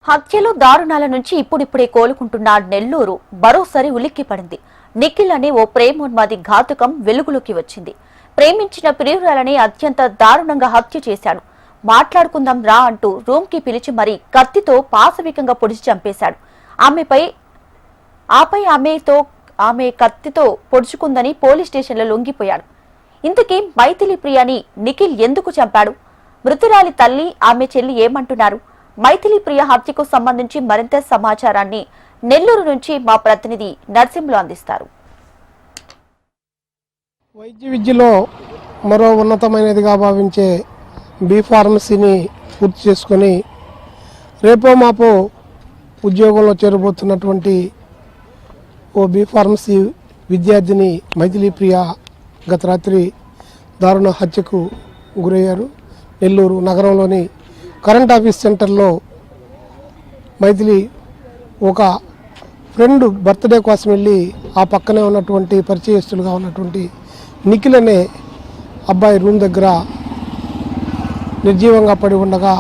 హత్యలు దారుణాల నుంచి ఇప్పుడిప్పుడే కోలుకుంటున్న నెల్లూరు మరోసారి ఉలిక్కిపడింది. నిఖిల్ అనే ఓ ప్రేమోన్మాది ఘాతుకం వెలుగులోకి వచ్చింది. ప్రేమించిన ప్రియురాలని అత్యంత దారుణంగా హత్య చేశాడు. మాట్లాడుకుందాం రా అంటూ రూమ్ కి పిలిచి మరీ కత్తితో పాశవికంగా పొడిచి చంపేశాడు. ఆమె కత్తితో పొడుచుకుందని పోలీస్ స్టేషన్లో లొంగిపోయాడు. ఇంతకీ మైథిలి ప్రియాని నిఖిల్ ఎందుకు చంపాడు? మృతురాలి తల్లి, ఆమె చెల్లి ఏమంటున్నారు? మైథిలి ప్రియ హత్యకు సంబంధించి మరింత సమాచారాన్ని నెల్లూరు నుంచి మా ప్రతినిధి నర్సింహులు అందిస్తారు. వైద్య విద్యలో మరో ఉన్నతమైనదిగా భావించే బి.ఫార్మసీని పూర్తి చేసుకొని రేపో మాపో ఉద్యోగంలో చేరబోతున్నటువంటి ఓ బి.ఫార్మసీ విద్యార్థిని మైథిలి ప్రియ గత రాత్రి దారుణ హత్యకు గురయ్యారు. నెల్లూరు నగరంలోని కరెంట్ ఆఫీస్ సెంటర్లో మైథిలి ఒక ఫ్రెండ్ బర్త్డే కోసం వెళ్ళి ఆ పక్కనే ఉన్నటువంటి పరిచయస్తులుగా ఉన్నటువంటి నిఖిల్ అనే అబ్బాయి రూమ్ దగ్గర నిర్జీవంగా పడి ఉండగా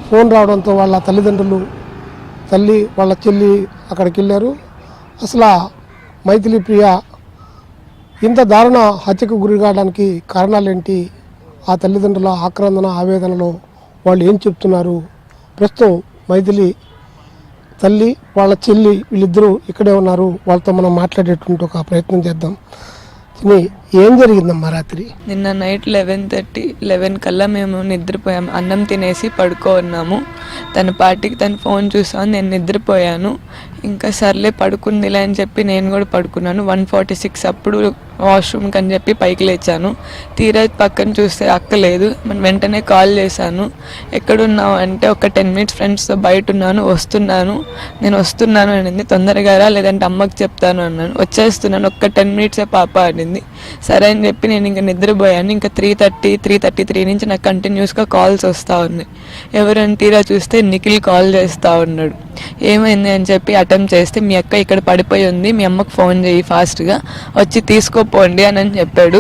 ఫోన్ రావడంతో వాళ్ళ తల్లిదండ్రులు, తల్లి, వాళ్ళ చెల్లి అక్కడికి వెళ్ళారు. అసలు మైథిలి ప్రియ ఇంత దారుణ హత్యకు గురి కావడానికి కారణాలేంటి? ఆ తల్లిదండ్రుల ఆక్రందన, ఆవేదనలో వాళ్ళు ఏం చెప్తున్నారు? ప్రస్తుతం మైథిలి తల్లి, వాళ్ళ చెల్లి వీళ్ళిద్దరూ ఇక్కడే ఉన్నారు. వాళ్ళతో మనం మాట్లాడేటువంటి ఒక ప్రయత్నం చేద్దాం. ఏం జరిగిందమ్మా రాత్రి? నిన్న నైట్ 11 కల్లా మేము నిద్రపోయాము. అన్నం తినేసి పడుకోన్నాము. తన పార్టీకి తను ఫోన్ చూసాను, నేను నిద్రపోయాను. ఇంకా సర్లే పడుకుందిలే అని చెప్పి నేను కూడా పడుకున్నాను. 1:46 అప్పుడు వాష్రూమ్కి అని చెప్పి పైకి లేచాను. తీరా పక్కన చూస్తే అక్క లేదు. వెంటనే కాల్ చేశాను. ఎక్కడున్నావు అంటే ఒక 10 minutes ఫ్రెండ్స్తో బయట ఉన్నాను, నేను వస్తున్నాను అనింది. తొందరగా రా లేదంటే అమ్మకి చెప్తాను అన్నాను. వచ్చేస్తున్నాను, ఒక్క 10 minutes పాప అనింది. సరే అని చెప్పి నేను ఇంకా నిద్రపోయాను. ఇంకా 3:33 నుంచి నాకు కంటిన్యూస్గా కాల్స్ వస్తూ ఉన్నాయి. ఎవరైనా తీరా చూస్తే నిఖిల్ కాల్ చేస్తూ ఉన్నాడు. ఏమైంది అని చెప్పి అటెంప్ట్ చేస్తే, మీ అక్క ఇక్కడ పడిపోయి ఉంది, మీ అమ్మకు ఫోన్ చేయి ఫాస్ట్గా వచ్చి తీసుకోపోండి అని చెప్పాడు.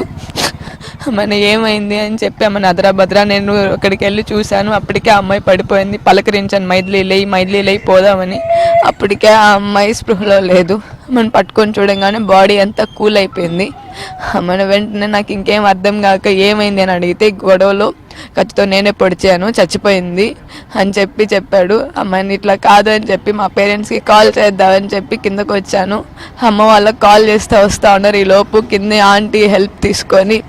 మన ఏమైంది అని చెప్పి అమ్మ అదరాభద్రా నేను అక్కడికి వెళ్ళి చూశాను. అప్పటికే ఆ అమ్మాయి పడిపోయింది. పలకరించాను, మైథిలి లేయి పోదామని. అప్పటికే ఆ అమ్మాయి స్పృహలో లేదు. మనం పట్టుకొని చూడంగానే బాడీ అంతా కూల్ అయిపోయింది. మన వెంటనే నాకు ఇంకేం అర్థం కాక ఏమైంది అని అడిగితే, గొడవలో కత్తితో నేనే పొడిచాను, చచ్చిపోయింది అని చెప్పాడు. అమ్మాయిని ఇట్లా కాదు అని చెప్పి మా పేరెంట్స్కి కాల్ చేద్దామని చెప్పి కిందకు వచ్చాను. అమ్మ వాళ్ళకి కాల్ చేస్తే వస్తూ ఉన్నారు. ఈ లోపు కింద ఆంటీ హెల్ప్ తీసుకొని